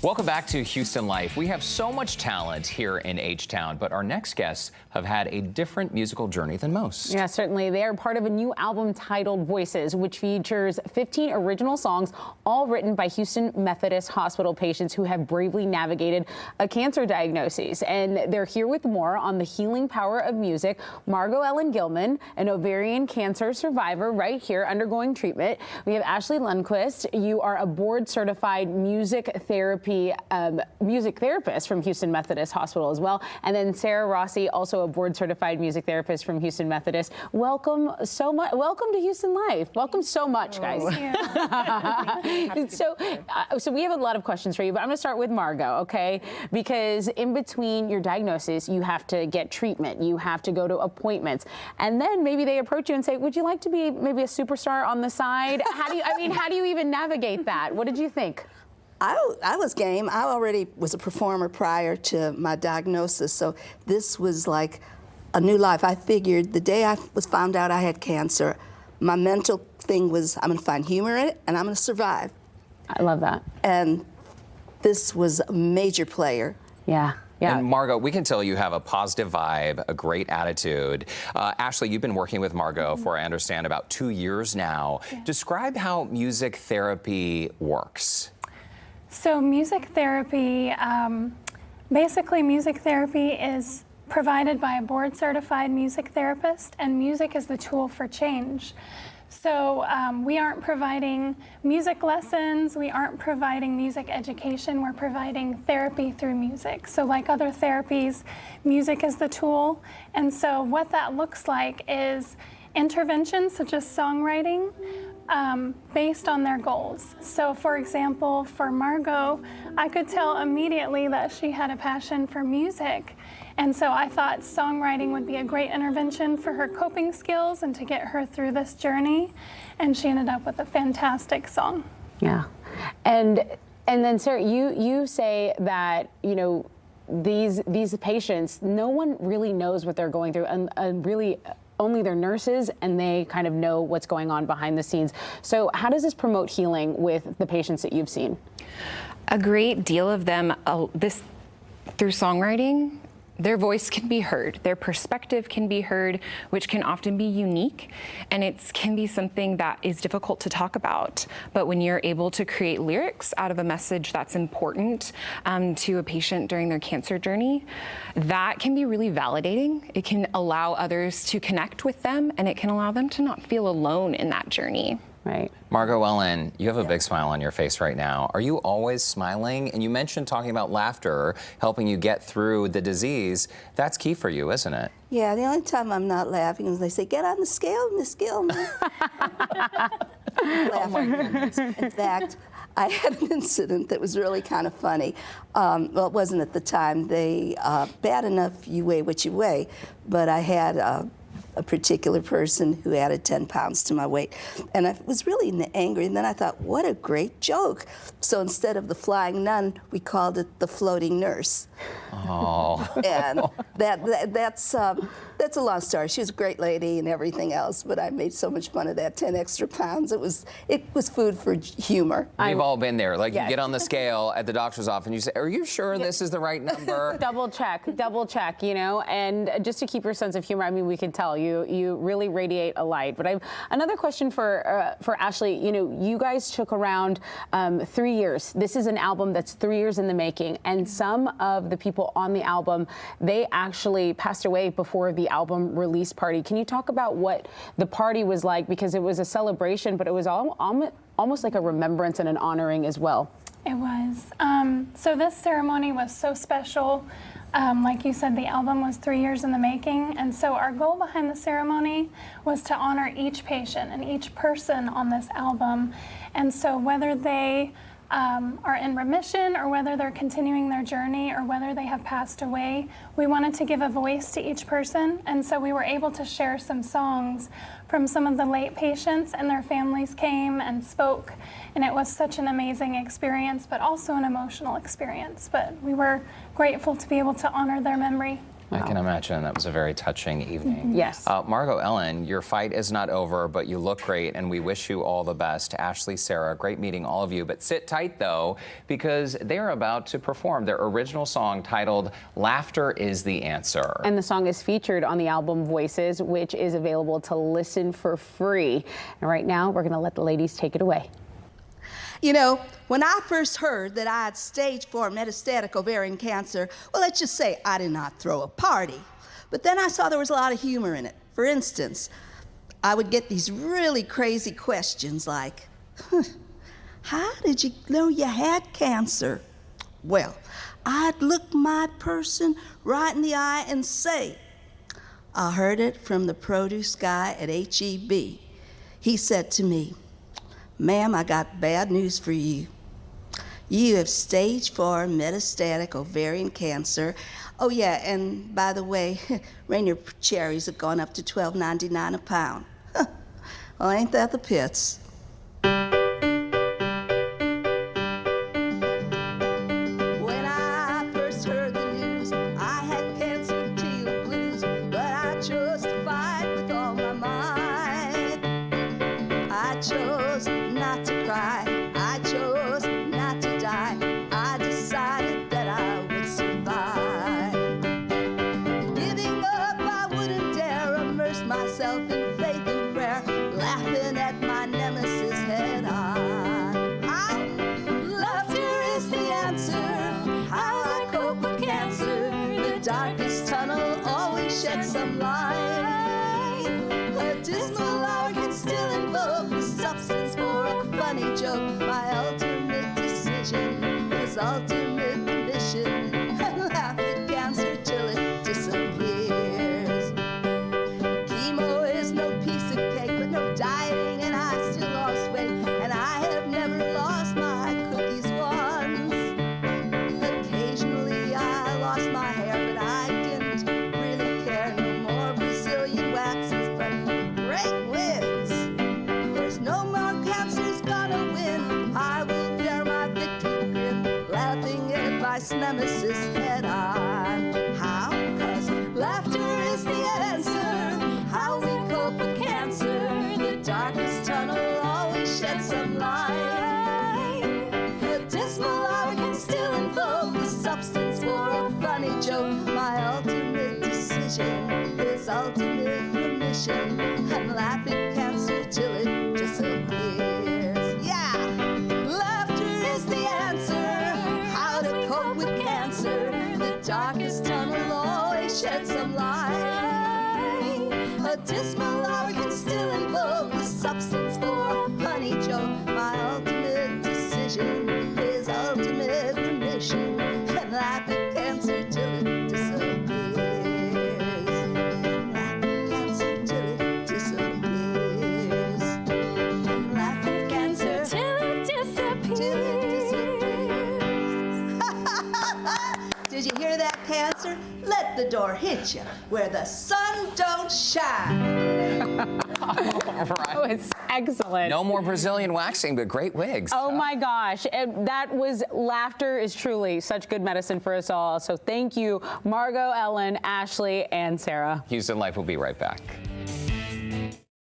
Welcome back to Houston Life. We have so much talent here in H-Town, but our next guests have had a different musical journey than most. Yeah, certainly. They are part of a new album titled Voices, which features 15 original songs, all written by Houston Methodist Hospital patients who have bravely navigated a cancer diagnosis. And they're here with more on the healing power of music. Margo-Ellen Gillman, an ovarian cancer survivor, right here undergoing treatment. We have Ashley Lundquist. You are a board-certified music therapist from Houston Methodist Hospital as well. And then Sarah Rossi, also a board-certified music therapist from Houston Methodist. Welcome so much. Welcome to Houston Life. Welcome so much, guys. So we have a lot of questions for you, but I'm going to start with Margo, okay? Because in between your diagnosis, you have to get treatment. You have to go to appointments. And then maybe they approach you and say, would you like to be maybe a superstar on the side? How do you even navigate that? What did you think? I was game. I already was a performer prior to my diagnosis, so this was like a new life. I figured the day I found out I had cancer, my mental thing was I'm going to find humor in it and I'm going to survive. I love that. And this was a major player. Yeah. Yeah. And Margo, we can tell you have a positive vibe, a great attitude. Ashley, you've been working with Margo for, I understand, about 2 years now. Yeah. Describe how music therapy works. So music therapy, basically music therapy is provided by a board-certified music therapist, and music is the tool for change. So we aren't providing music lessons, we aren't providing music education, we're providing therapy through music. So like other therapies, music is the tool. And so what that looks like is interventions such as songwriting, based on their goals. So for example, for Margo, I could tell immediately that she had a passion for music. And so I thought songwriting would be a great intervention for her coping skills and to get her through this journey. And she ended up with a fantastic song. Yeah. And then Sarah, you say that, you know, these patients, no one really knows what they're going through, and really only their nurses, and they kind of know what's going on behind the scenes. So how does this promote healing with the patients that you've seen? A great deal of them, through songwriting, their voice can be heard, their perspective can be heard, which can often be unique, and it can be something that is difficult to talk about. But when you're able to create lyrics out of a message that's important to a patient during their cancer journey, that can be really validating. It can allow others to connect with them, and it can allow them to not feel alone in that journey. Right. Margo-Ellen, you have a big smile on your face right now. Are you always smiling? And you mentioned talking about laughter, helping you get through the disease. That's key for you, isn't it? Yeah, the only time I'm not laughing is they say, get on the scale, Miss Gillman. Oh my goodness. In fact, I had an incident that was really kind of funny. Well, it wasn't at the time. They, bad enough you weigh what you weigh, but I had a particular person who added 10 pounds to my weight. And I was really angry, and then I thought, what a great joke. So instead of the flying nun, we called it the floating nurse. Oh. And that's a long story. She was a great lady and everything else, but I made so much fun of that 10 extra pounds. It was food for humor. We've all been there. Like, yes. You get on the scale at the doctor's office and you say, are you sure this is the right number? Double check, you know, and just to keep your sense of humor, I mean, we can tell you really radiate a light. But I have another question for Ashley. You know, you guys took around 3 years. This is an album that's 3 years in the making, and some of the people on the album, they actually passed away before the album release party. Can you talk about what the party was like? Because it was a celebration, but it was almost like a remembrance and an honoring as well. It was. So this ceremony was so special. Like you said, the album was 3 years in the making, and so our goal behind the ceremony was to honor each patient and each person on this album. And so whether they are in remission or whether they're continuing their journey or whether they have passed away, we wanted to give a voice to each person. And so we were able to share some songs from some of the late patients, and their families came and spoke. And it was such an amazing experience, but also an emotional experience. But we were grateful to be able to honor their memory. I can imagine that was a very touching evening. Yes. Margo-Ellen, your fight is not over, but you look great, and we wish you all the best. Ashley, Sarah, great meeting all of you, but sit tight, though, because they're about to perform their original song titled Laughter is the Answer. And the song is featured on the album Voices, which is available to listen for free. And right now, we're going to let the ladies take it away. You know, when I first heard that I had stage 4 metastatic ovarian cancer, well, let's just say I did not throw a party. But then I saw there was a lot of humor in it. For instance, I would get these really crazy questions like, how did you know you had cancer? Well, I'd look my person right in the eye and say, I heard it from the produce guy at HEB. He said to me, ma'am, I got bad news for you. You have stage 4 metastatic ovarian cancer. Oh yeah, and by the way, Rainier cherries have gone up to $12.99 a pound. Well, ain't that the pits? When I first heard the news, I had cancer teal blues, but I chose to fight with all my might. I chose not to cry, I chose not to die, I decided that I would survive. Giving up, I wouldn't dare immerse myself in faith and prayer, laughing at my nemesis head on. Laughter is the answer, how I cope with cancer, the darkest tunnel always sheds some light. A dismal hour can still invoke the substance for a funny joke. My ultimate decision is ultimate remission. I laugh at cancer till it disappears. Chemo is no piece of cake, but no dieting, and I still lost weight, and I have never lost my cookies once. Occasionally I lost my hair, but I didn't really care. No more Brazilian waxes, but great wigs. There's no more cancer's gonna win. I will wear my victory grin, laughing at my nemesis head on. How? 'Cause laughter is the answer. How we cope with cancer. The darkest tunnel always sheds some light. A dismal hour can still invoke the substance for a funny joke. My ultimate decision is ultimate remission. And laugh at cancer till it disappears. Yeah! Laughter is the answer. How to cope with cancer. The darkest tunnel always sheds some light. A dismal hour can still invoke the substance for a funny joke. My ultimate decision is ultimate remission. And laugh at cancer till it disappears. Laugh at cancer till it disappears. Laugh at cancer till it disappears. Did you hear that, cancer? Let the door hit you where the sun don't shine. Oh, it's excellent. No more Brazilian waxing, but great wigs. Oh my gosh, and that was, laughter is truly such good medicine for us all. So thank you, Margo, Ellen, Ashley, and Sarah. Houston Life will be right back.